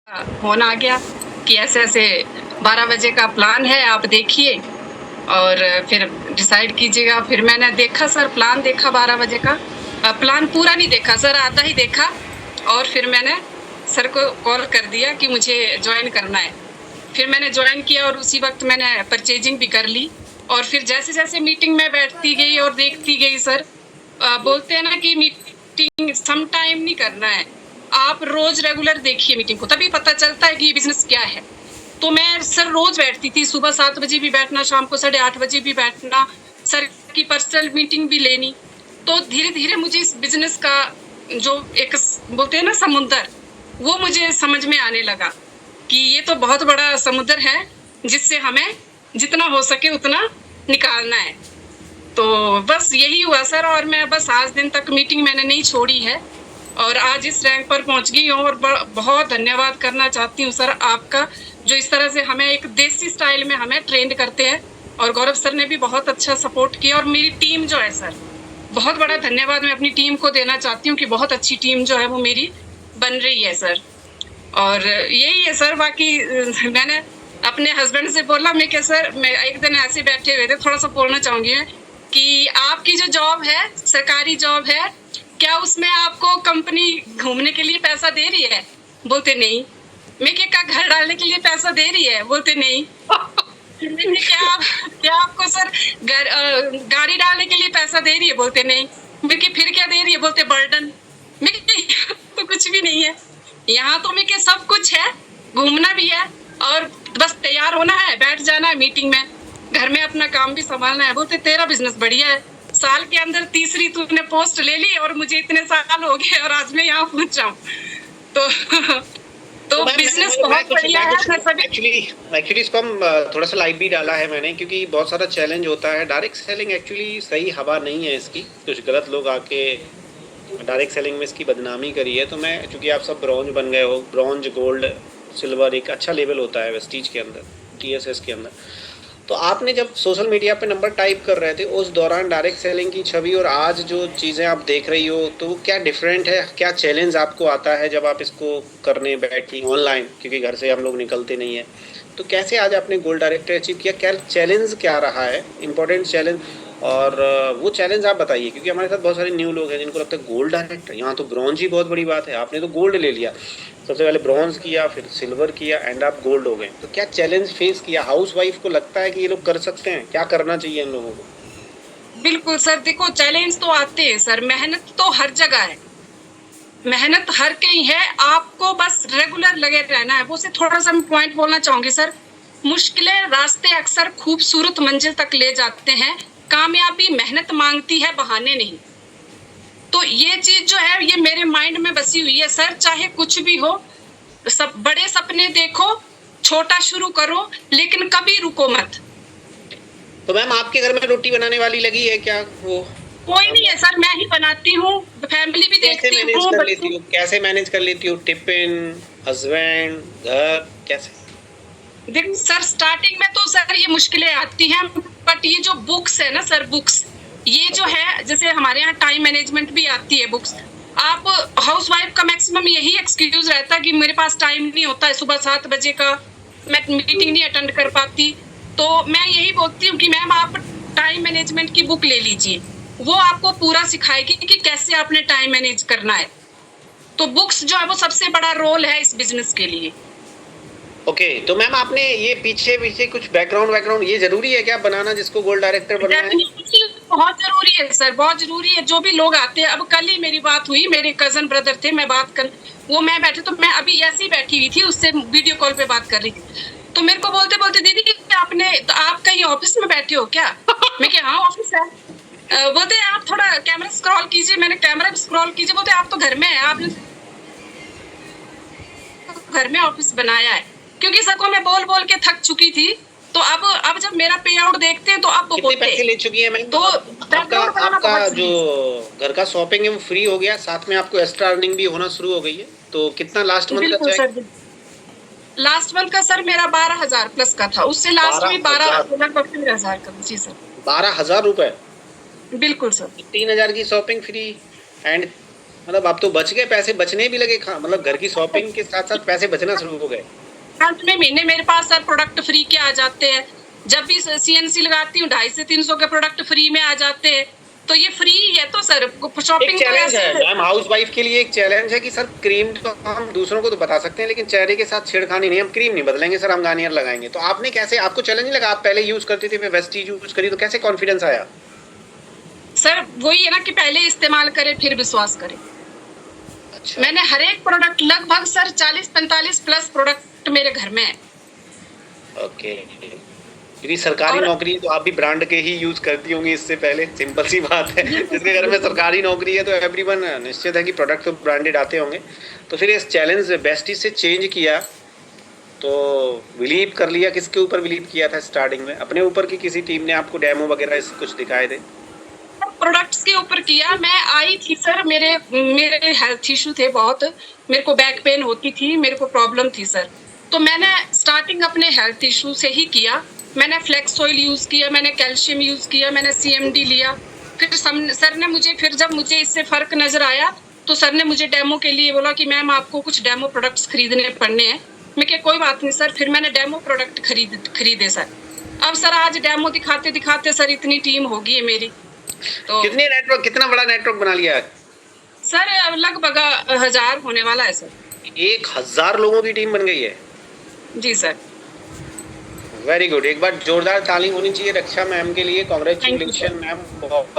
Phone आ गया कि ऐसे ऐसे 12 बजे का प्लान है, आप देखिए और फिर डिसाइड कीजिएगा। फिर मैंने देखा सर, प्लान देखा 12 बजे का। प्लान पूरा नहीं देखा सर, आधा ही देखा और फिर मैंने सर को कॉल कर दिया कि मुझे ज्वाइन करना है। फिर मैंने ज्वाइन किया और उसी वक्त मैंने परचेजिंग भी कर ली। और फिर जैसे जैसे मीटिंग में बैठती गई और देखती गई सर, बोलते हैं ना कि मीटिंग सम टाइम नहीं करना है, आप रोज रेगुलर देखिए मीटिंग को, तभी पता चलता है कि ये बिजनेस क्या है। तो मैं सर रोज बैठती थी, सुबह 7 बजे भी बैठना, शाम को 8:30 बजे भी बैठना, सर की पर्सनल मीटिंग भी लेनी। तो धीरे धीरे मुझे इस बिजनेस का जो एक बोलते हैं ना समुंदर, वो मुझे समझ में आने लगा कि ये तो बहुत बड़ा समुद्र है जिससे हमें जितना हो सके उतना निकालना है। तो बस यही हुआ सर, और मैं बस आज दिन तक मीटिंग मैंने नहीं छोड़ी है और आज इस रैंक पर पहुंच गई हूँ। और बहुत धन्यवाद करना चाहती हूँ सर आपका, जो इस तरह से हमें एक देसी स्टाइल में हमें ट्रेंड करते हैं। और गौरव सर ने भी बहुत अच्छा सपोर्ट किया। और मेरी टीम जो है सर, बहुत बड़ा धन्यवाद मैं अपनी टीम को देना चाहती हूँ कि बहुत अच्छी टीम जो है वो मेरी बन रही है सर। और यही है सर, बाकी मैंने अपने हस्बैंड से बोला, मैं क्या सर, मैं एक दिन ऐसे बैठे हुए थे, थोड़ा सा बोलना चाहूंगी मैं कि आपकी जो जॉब है, सरकारी जॉब है, क्या उसमें आपको कंपनी घूमने के लिए पैसा दे रही है? बोलते नहीं। मैं क्या घर डालने के लिए पैसा दे रही है? बोलते नहीं। क्या आपको सर गाड़ी डालने के लिए पैसा दे रही है? बोलते नहीं। मैं फिर क्या दे रही है? बोलते बर्डन। मैं तो कुछ भी नहीं है यहाँ, तो मैं सब कुछ है, घूमना भी है और बस तैयार होना है, बैठ जाना है मीटिंग में, घर में अपना काम भी संभालना है। बोलते तेरा बिजनेस बढ़िया है, साल के अंदर तीसरी तूने पोस्ट ले ली और मुझे इतने साल हो गए और आज मैं यहाँ पहुंचा हूँ। तो बिजनेस बहुत बढ़िया है। एक्चुअली इसको हम थोड़ा सा लाइट भी डाला है मैंने, क्योंकि बहुत सारा चैलेंज होता है। डायरेक्ट सेलिंग एक्चुअली सही हवा नहीं है इसकी, कुछ गलत लोग आके डायरेक्ट सेलिंग में इसकी बदनामी करी है। तो मैं, चूँकि आप सब ब्रॉन्ज बन गए हो, ब्रॉन्ज गोल्ड सिल्वर एक अच्छा लेवल होता है वेस्टीज के अंदर, TSS के अंदर। तो आपने जब सोशल मीडिया पे नंबर टाइप कर रहे थे उस दौरान डायरेक्ट सेलिंग की छवि और आज जो चीज़ें आप देख रही हो, तो क्या डिफरेंट है? क्या चैलेंज आपको आता है जब आप इसको करने बैठी ऑनलाइन, क्योंकि घर से हम लोग निकलते नहीं हैं? तो कैसे आज आपने गोल्ड डायरेक्टर अचीव किया? क्या चैलेंज क्या रहा है, इंपॉर्टेंट चैलेंज? और वो चैलेंज आप बताइए, क्योंकि हमारे साथ बहुत सारे न्यू लोग हैं जिनको लगता है गोल्ड डायरेक्टर, यहाँ तो ब्रॉन्ज ही बहुत बड़ी बात है, आपने तो गोल्ड ले लिया, सबसे पहले ब्रॉन्ज किया, फिर सिल्वर किया एंड आप गोल्ड हो गए। तो क्या चैलेंज फेस किया? हाउस वाइफ को लगता है कि ये लोग कर सकते हैं? क्या करना चाहिए इन लोगों को? बिल्कुल सर, देखो चैलेंज तो आते हैं सर, मेहनत तो हर जगह है, मेहनत हर कहीं है, आपको बस रेगुलर लगे रहना है। वो से थोड़ा सा मैं पॉइंट बोलना चाहूंगी सर, मुश्किलें रास्ते अक्सर खूबसूरत मंजिल तक ले जाते हैं, कामयाबी मेहनत मांगती है, बहाने नहीं। तो ये चीज जो है ये मेरे माइंड में बसी हुई है सर, चाहे कुछ भी हो, सब बड़े सपने देखो, छोटा शुरू करो, लेकिन कभी रुको मत। तो मैम आपके घर में रोटी बनाने वाली लगी है क्या? वो कोई नहीं है सर, मैं ही बनाती हूँ, फैमिली भी देखती हूँ। कैसे मैनेज कर लेती हूँ? टिफिन, हस्बैंड, घर, कैसे? देखो सर, स्टार्टिंग में तो सर ये मुश्किलें आती हैं, बट ये जो बुक्स है ना सर, बुक्स ये जो है, जैसे हमारे यहाँ टाइम मैनेजमेंट भी आती है बुक्स। आप हाउस वाइफ का मैक्सिमम यही एक्सक्यूज रहता है कि मेरे पास टाइम नहीं होता है, सुबह 7 बजे का मैं मीटिंग नहीं अटेंड कर पाती। तो मैं यही बोलती हूँ कि मैम आप टाइम मैनेजमेंट की बुक ले लीजिए, वो आपको पूरा सिखाएगी कि कैसे आपने टाइम मैनेज करना है। तो बुक्स जो है वो सबसे बड़ा रोल है इस बिजनेस के लिए। ओके, तो मैम आपने ये पीछे कुछ बैकग्राउंड ये जरूरी है क्या बनाना, जिसको गोल्ड डायरेक्टर बनना है? बहुत जरूरी है सर, बहुत जरूरी है। जो भी लोग आते हैं, अब कल ही मेरी बात हुई, मेरे कजन ब्रदर थे, मैं बात कर, वो मैं बैठे, तो मैं अभी ऐसे ही बैठी हुई थी, उससे वीडियो कॉल पे बात कर रही थी, तो मेरे को बोलते बोलते दीदी आपने, तो आप कहीं ऑफिस में बैठे हो क्या? मैं क्या हाँ ऑफिस है। बोलते आप थोड़ा कैमरा स्क्रॉल कीजिए, मैंने कैमरा स्क्रॉल कीजिए, बोलते आप तो घर में है, आपने घर में ऑफिस बनाया है। क्योंकि सबको मैं बोल बोल के थक चुकी थी, तो अब जब मेरा पे आउट देखते हैं तो अब कितने पैसे ले चुकी है मैम? तो आपका जो घर का शॉपिंग है वो फ्री हो गया, साथ में आपको एक्स्ट्रा अर्निंग भी होना शुरू हो गई है। तो कितना लास्ट मंथ का चेक? लास्ट मंथ का सर मेरा 12,000 प्लस का था, उससे लास्ट में 12,000 का। जी सर, 12,000 रुपए? बिल्कुल सर। 3,000 की शॉपिंग फ्री एंड मतलब आप तो बच गए, पैसे बचने भी लगे, मतलब घर की शॉपिंग के साथ साथ पैसे बचना शुरू हो गए। अंत में महीने मेरे पास सर प्रोडक्ट फ्री के आ जाते हैं। जब भी सीएनसी लगाती हूँ 250 से 300 के प्रोडक्ट फ्री में आ जाते हैं। तो ये फ्री है तो सर एक शॉपिंग तो चैलेंज ऐसे है मैम, हाउस वाइफ के लिए एक चैलेंज है कि सर क्रीम तो हम दूसरों को तो बता सकते हैं, लेकिन चेहरे के साथ छेड़खानी नहीं, हम क्रीम नहीं बदलेंगे सर, हम गार्नियर लगाएंगे। तो आपने कैसे, आपको चैलेंज नहीं लगा? आप पहले यूज करती थी, मैं वेस्टीज यूज करी, तो कैसे कॉन्फिडेंस आया? सर वही है ना कि पहले इस्तेमाल करें फिर विश्वास करें। अच्छा, मैंने हर एक प्रोडक्ट लगभग सर 40-45 प्लस प्रोडक्ट मेरे घर में है। ओके। क्योंकि सरकारी और नौकरी है तो आप भी ब्रांड के ही यूज करती होंगी इससे पहले, सिंपल सी बात है। जिसके घर में सरकारी नौकरी है तो एवरीवन निश्चित है कि प्रोडक्ट तो ब्रांडेड आते होंगे। तो फिर इस चैलेंज बेस्टी से चेंज किया तो बिलीव कर लिया, किसके ऊपर बिलीव किया था स्टार्टिंग में, अपने ऊपर की किसी टीम ने आपको डेमो वगैरह कुछ दिखाए थे? प्रोडक्ट्स के ऊपर किया। मैं आई थी सर, मेरे मेरे हेल्थ इशू थे बहुत। मेरे को बैक पेन होती थी, मेरे को प्रॉब्लम थी सर। तो मैंने स्टार्टिंग अपने हेल्थ इशू से ही किया। मैंने फ्लेक्स ऑयल यूज किया, मैंने कैल्शियम यूज किया, मैंने सीएमडी लिया। फिर सर ने मुझे, फिर जब मुझे इससे फर्क नजर आया तो सर ने मुझे डेमो के लिए बोला कि मैम आपको कुछ डेमो प्रोडक्ट्स खरीदने पड़ने हैं। मैं क्या कोई बात नहीं सर। फिर मैंने डेमो प्रोडक्ट खरीदे सर। अब सर आज डेमो दिखाते दिखाते सर इतनी टीम होगी है मेरी। तो कितना बड़ा नेटवर्क बना लिया? सर लगभग 1000 होने वाला है सर। 1000 लोगों की टीम बन गई है? जी सर। वेरी गुड, एक बार जोरदार ताली होनी चाहिए रक्षा मैम के लिए। Thank you congratulation sir. Ma'am, बहुत